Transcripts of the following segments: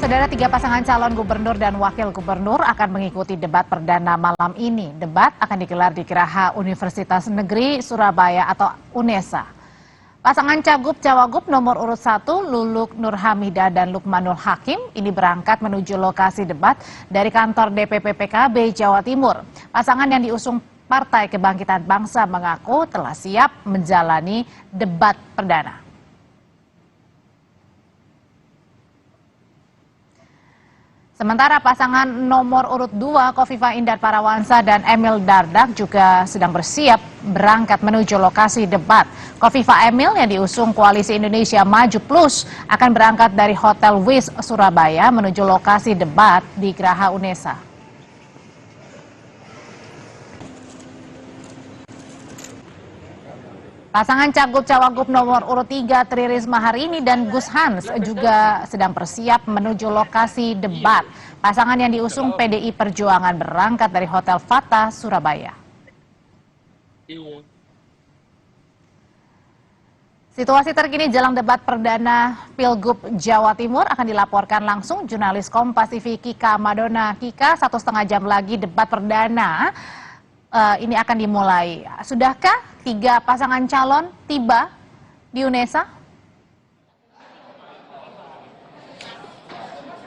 Saudara, tiga pasangan calon gubernur dan wakil gubernur akan mengikuti debat perdana malam ini. Debat akan digelar di Geraha Universitas Negeri Surabaya atau UNESA. Pasangan Cagup-Cawagup nomor urut 1, Luluk Nur Hamidah dan Lukmanul Hakim, ini berangkat menuju lokasi debat dari kantor DPP PKB Jawa Timur. Pasangan yang diusung Partai Kebangkitan Bangsa mengaku telah siap menjalani debat perdana. Sementara pasangan nomor urut 2 Khofifah Indar Parawansa dan Emil Dardak juga sedang bersiap berangkat menuju lokasi debat. Khofifah Emil yang diusung Koalisi Indonesia Maju Plus akan berangkat dari Hotel Wis Surabaya menuju lokasi debat di Geraha UNESA. Pasangan Cagup-Cawagup nomor urut 3 Tri Risma hari ini dan Gus Hans juga sedang bersiap menuju lokasi debat. Pasangan yang diusung PDI Perjuangan berangkat dari Hotel Fata, Surabaya. Situasi terkini jelang debat perdana Pilgub Jawa Timur akan dilaporkan langsung jurnalis Kompas TV Kika Madona. Kika, 1,5 jam lagi debat perdana ini akan dimulai. Sudahkah tiga pasangan calon tiba di UNESA?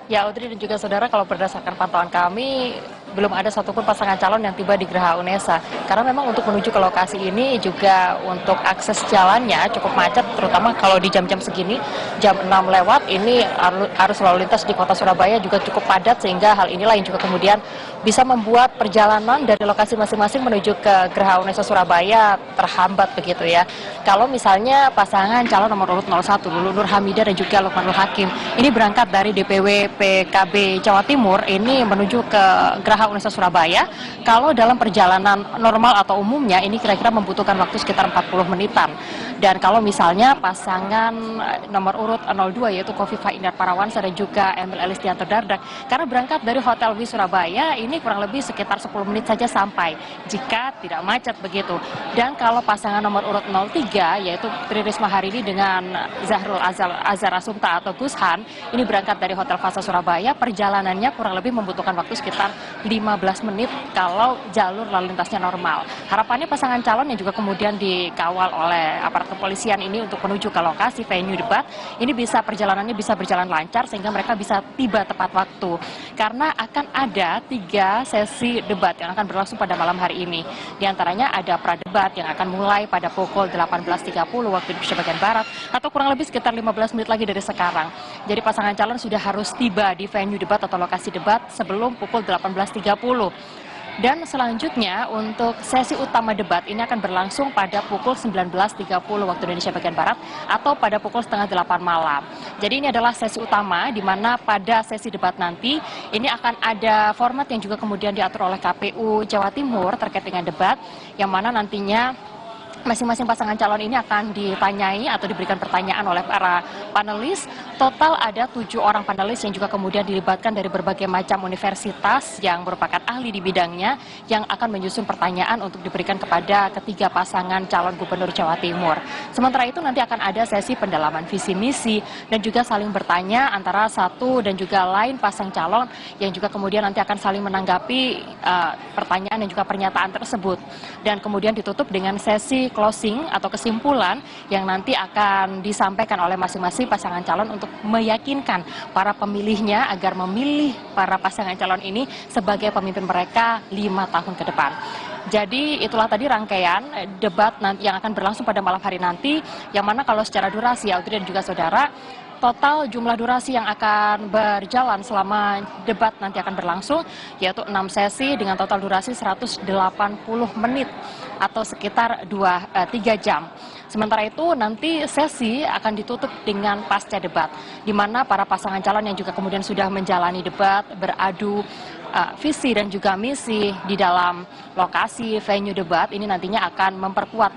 Ya, Audrey dan juga saudara, kalau berdasarkan pantauan kami, belum ada satupun pasangan calon yang tiba di Geraha UNESA. Karena memang untuk menuju ke lokasi ini juga untuk akses jalannya cukup macet, terutama kalau di jam-jam segini, jam 6 lewat, ini arus lalu lintas di kota Surabaya juga cukup padat, sehingga hal inilah yang juga kemudian bisa membuat perjalanan dari lokasi masing-masing menuju ke Geraha UNESA Surabaya terhambat begitu ya. Kalau misalnya pasangan calon nomor urut 01, Luluk Nur Hamidah dan juga Lukmanul Hakim, ini berangkat dari DPW PKB Jawa Timur, ini menuju ke Geraha UNESA Surabaya. Kalau dalam perjalanan normal atau umumnya ini kira-kira membutuhkan waktu sekitar 40 menitan. Dan kalau misalnya pasangan nomor urut 02 yaitu Khofifah Indar Parawansa dan juga Emil Elistianto Dardak, karena berangkat dari Hotel Wis Surabaya ini kurang lebih sekitar 10 menit saja sampai jika tidak macet begitu. Dan kalau pasangan nomor urut 03 yaitu Tri Risma hari ini dengan Zahrul Azhar Asumta atau Gus Han, ini berangkat dari Hotel Fasa Surabaya, perjalanannya kurang lebih membutuhkan waktu sekitar 15 menit kalau jalur lalu lintasnya normal. Harapannya pasangan calon yang juga kemudian dikawal oleh aparat kepolisian ini untuk menuju ke lokasi venue debat, ini perjalanannya bisa berjalan lancar sehingga mereka bisa tiba tepat waktu. Karena akan ada 3 sesi debat yang akan berlangsung pada malam hari ini. Di antaranya ada pradebat yang akan mulai pada pukul 18.30 waktu Indonesia bagian Barat atau kurang lebih sekitar 15 menit lagi dari sekarang. Jadi pasangan calon sudah harus tiba di venue debat atau lokasi debat sebelum pukul 18.30. Dan selanjutnya untuk sesi utama debat ini akan berlangsung pada pukul 19.30 waktu Indonesia bagian Barat atau pada pukul setengah 8 malam. Jadi ini adalah sesi utama di mana pada sesi debat nanti ini akan ada format yang juga kemudian diatur oleh KPU Jawa Timur terkait dengan debat, yang mana nantinya masing-masing pasangan calon ini akan ditanyai atau diberikan pertanyaan oleh para panelis. Total ada 7 orang panelis yang juga kemudian dilibatkan dari berbagai macam universitas yang merupakan ahli di bidangnya, yang akan menyusun pertanyaan untuk diberikan kepada ketiga pasangan calon gubernur Jawa Timur. Sementara itu nanti akan ada sesi pendalaman visi misi dan juga saling bertanya antara satu dan juga lain pasang calon, yang juga kemudian nanti akan saling menanggapi pertanyaan dan juga pernyataan tersebut. Dan kemudian ditutup dengan sesi closing atau kesimpulan yang nanti akan disampaikan oleh masing-masing pasangan calon untuk meyakinkan para pemilihnya agar memilih para pasangan calon ini sebagai pemimpin mereka 5 tahun ke depan. Jadi itulah tadi rangkaian debat nanti yang akan berlangsung pada malam hari nanti, yang mana kalau secara durasi, Audrey dan juga saudara, total jumlah durasi yang akan berjalan selama debat nanti akan berlangsung yaitu 6 sesi dengan total durasi 180 menit atau sekitar 3 jam. Sementara itu nanti sesi akan ditutup dengan pasca debat, di mana para pasangan calon yang juga kemudian sudah menjalani debat, beradu visi dan juga misi di dalam lokasi venue debat ini nantinya akan memperkuat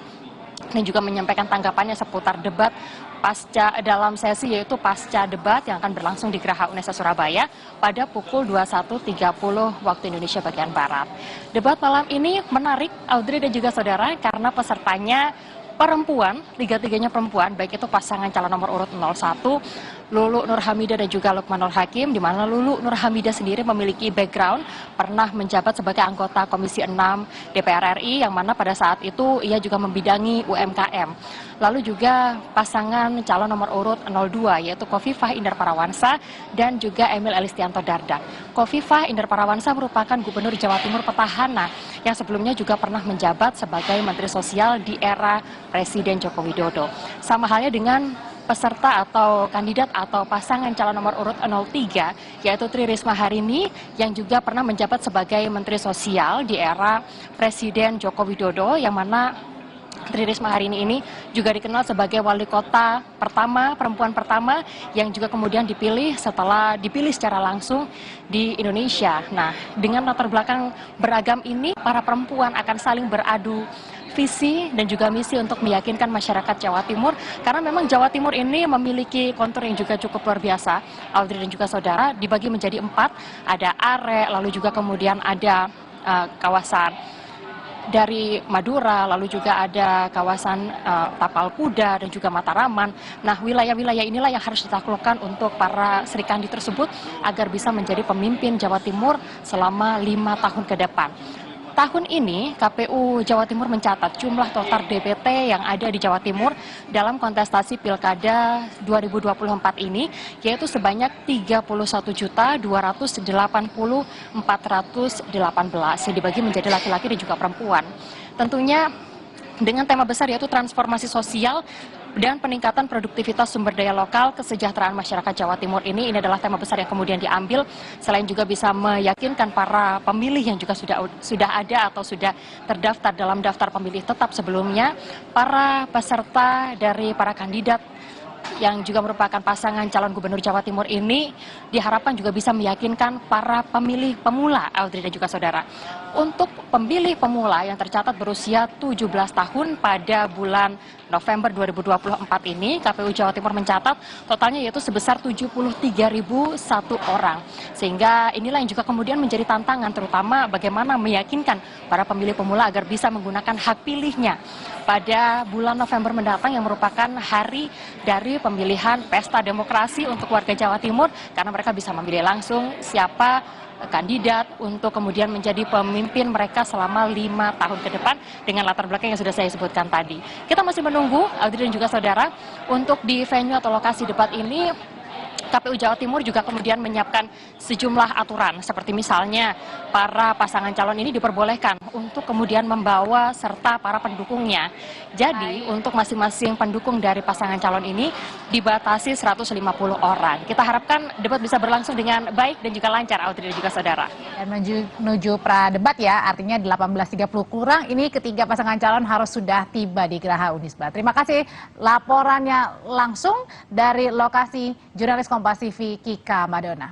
dan juga menyampaikan tanggapannya seputar debat dalam sesi yaitu pasca debat yang akan berlangsung di Geraha UNESA Surabaya pada pukul 21.30 waktu Indonesia bagian Barat. Debat malam ini menarik, Audrey dan juga saudara, karena pesertanya perempuan, tiga-tiganya perempuan, baik itu pasangan calon nomor urut 01, Lulu Nur Hamidah dan juga Lukmanul Hakim, di mana Lulu Nur Hamidah sendiri memiliki background pernah menjabat sebagai anggota Komisi 6 DPR RI, yang mana pada saat itu ia juga membidangi UMKM. Lalu juga pasangan calon nomor urut 02 yaitu Khofifah Indar Parawansa dan juga Emil Elistianto Dardak. Khofifah Indar Parawansa merupakan Gubernur Jawa Timur petahana yang sebelumnya juga pernah menjabat sebagai Menteri Sosial di era Presiden Joko Widodo. Sama halnya dengan peserta atau kandidat atau pasangan calon nomor urut 03 yaitu Tri Risma Harini yang juga pernah menjabat sebagai Menteri Sosial di era Presiden Joko Widodo, yang mana Tri Risma Harini ini juga dikenal sebagai wali kota pertama, perempuan pertama yang juga kemudian dipilih setelah dipilih secara langsung di Indonesia. Nah, dengan latar belakang beragam ini, para perempuan akan saling beradu visi dan juga misi untuk meyakinkan masyarakat Jawa Timur, karena memang Jawa Timur ini memiliki kontur yang juga cukup luar biasa. Audrey dan juga saudara, dibagi menjadi 4, ada Are, lalu juga kemudian ada kawasan dari Madura, lalu juga ada kawasan Tapal Kuda dan juga Mataraman. Nah, wilayah-wilayah inilah yang harus ditaklukkan untuk para Serikandi tersebut agar bisa menjadi pemimpin Jawa Timur selama 5 tahun ke depan. Tahun ini KPU Jawa Timur mencatat jumlah total DPT yang ada di Jawa Timur dalam kontestasi Pilkada 2024 ini yaitu sebanyak 31.280.418 yang dibagi menjadi laki-laki dan juga perempuan. Tentunya dengan tema besar yaitu transformasi sosial dan peningkatan produktivitas sumber daya lokal, kesejahteraan masyarakat Jawa Timur ini adalah tema besar yang kemudian diambil, selain juga bisa meyakinkan para pemilih yang juga sudah ada atau sudah terdaftar dalam daftar pemilih tetap sebelumnya, para peserta dari para kandidat yang juga merupakan pasangan calon gubernur Jawa Timur ini diharapkan juga bisa meyakinkan para pemilih pemula, Audrey dan juga saudara. Untuk pemilih pemula yang tercatat berusia 17 tahun pada bulan November 2024 ini, KPU Jawa Timur mencatat totalnya yaitu sebesar 73.001 orang. Sehingga inilah yang juga kemudian menjadi tantangan, terutama bagaimana meyakinkan para pemilih pemula agar bisa menggunakan hak pilihnya pada bulan November mendatang, yang merupakan hari dari pemilihan pesta demokrasi untuk warga Jawa Timur, karena mereka bisa memilih langsung siapa kandidat untuk kemudian menjadi pemimpin mereka selama 5 tahun ke depan dengan latar belakang yang sudah saya sebutkan tadi. Kita masih menunggu, Audrey dan juga saudara, untuk di venue atau lokasi debat ini KPU Jawa Timur juga kemudian menyiapkan sejumlah aturan, seperti misalnya para pasangan calon ini diperbolehkan untuk kemudian membawa serta para pendukungnya. Jadi untuk masing-masing pendukung dari pasangan calon ini dibatasi 150 orang. Kita harapkan debat bisa berlangsung dengan baik dan juga lancar, Audrey dan juga saudara. Dan menuju pra-debat ya, artinya 18.30 kurang, ini ketiga pasangan calon harus sudah tiba di Geraha Unisba. Terima kasih laporannya langsung dari lokasi jurnalis Kompas TV Kika Madona.